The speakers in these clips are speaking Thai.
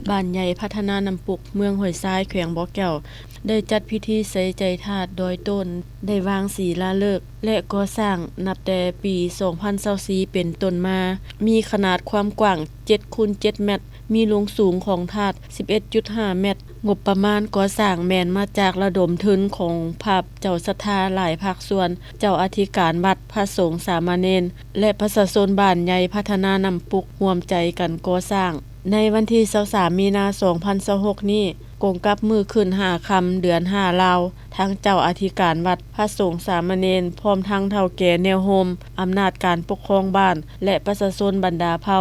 บ้านใหญ่พัฒนาน้ำปุกเมืองห้วยทรายแขวงบ่อแก้วได้จัดพิธีใส่ใจธาตุโดยต้นได้วางศิลาฤกษ์และก่อสร้างนับแต่ปี 2024 เป็นต้นมา มีขนาดความกว้าง 7x7 เมตร มีลงสูงของธาตุ 11.5 เมตร งบประมาณก่อสร้างแม่นมาจากระดมทุนของภาพเจ้าศรัทธาหลายภาคส่วน เจ้าอธิการวัด พระสงฆ์สามเณร และประชาชนบ้านใหญ่พัฒนาน้ำปุกร่วมใจกันก่อสร้าง ในวันที่ 23 มีนา 2026 นี้กงกับมือขึ้น5ค่ำเดือน5ลาวทางเจ้าอธิการวัด พระสงฆ์สามเณร พร้อมทั้งเฒ่าแก่แนวโฮม อำนาจการปกครองบ้าน และประชาชนบรรดาเผ่า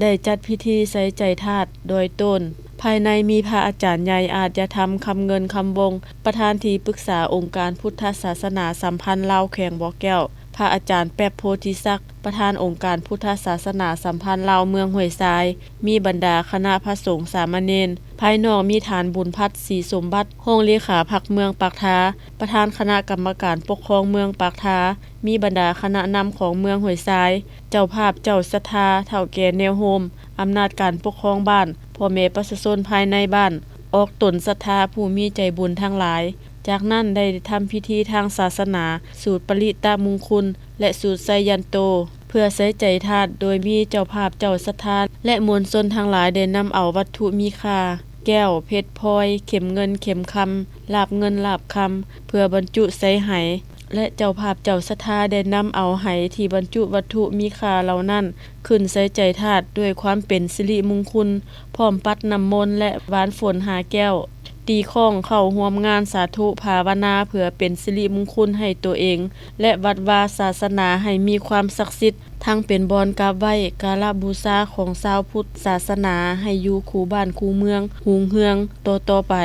ได้จัดพิธีใส่ใจธาตุโดยต้น ภายในมีพระอาจารย์ใหญ่อาจยธรรมคำเงินคำวง ประธานที่ปรึกษาองค์การพุทธศาสนาสัมพันธ์ลาวแขวงบ่อแก้ว พระอาจารย์แป๊บโพธิศักดิ์ ประธานองค์การพุทธศาสนาสัมพันธ์ลาวเมืองห้วยทราย มีบรรดาคณะพระสงฆ์สามเณร ภายนอกมีฐานบุญพัฒน์ศรีสมบัติห้องเลขาพรรคเมืองปากทา ประธานคณะกรรมการปกครองเมืองปากทา มีบรรดาคณะนำของเมืองห้วยทราย เจ้าภาพเจ้าศรัทธาเฒ่าแก่แนวโฮม อำนาจการปกครองบ้าน พ่อแม่ประชาชนภายในบ้าน ออกตนศรัทธาผู้มีใจบุญทั้งหลาย จากนั้นได้ทำพิธีทางศาสนา สูตรปริตามงคลและสูตรไสยันโต เพื่อใส่ใจธาตุโดยมีเจ้าภาพเจ้าศรัทธาและมวลชนทั้งหลายได้นำเอาวัตถุมีค่า แก้ว เพชรพลอย เข็มเงินเข็มคำ ลาบเงินลาบคำ เพื่อบรรจุใส่ไหและเจ้าภาพเจ้าศรัทธาได้นำเอาไหที่บรรจุวัตถุมีค่าเหล่านั้นขึ้นใส่ใจธาตุด้วยความเป็นสิริมงคลพร้อมปัดน้ำมนต์และหวานฝนหาแก้ว ตีข้องเข้าร่วมงานสาธุภาวนาเพื่อเป็นสิริมงคลให้ตัวเอง และวัดวาศาสนาให้มีความศักดิ์สิทธิ์ทั้งเป็นบอนกราบไหว้กาลบูชาของชาวพุทธศาสนาให้อยู่คู่บ้านคู่เมืองหุงเฮืองต่อไป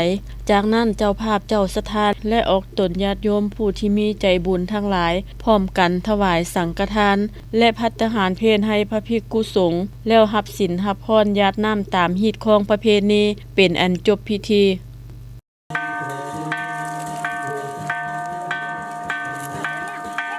จากนั้นเจ้าภาพเจ้าศรัทธาและออกตนญาติโยมผู้ที่มีใจบุญทั้งหลายพร้อมกันถวายสังฆทาน และภัตตาหารเพลให้พระภิกขุสงฆ์แล้วรับศีลรับพรญาติน้ำตามฮีตของประเพณีเป็นอันจบพิธี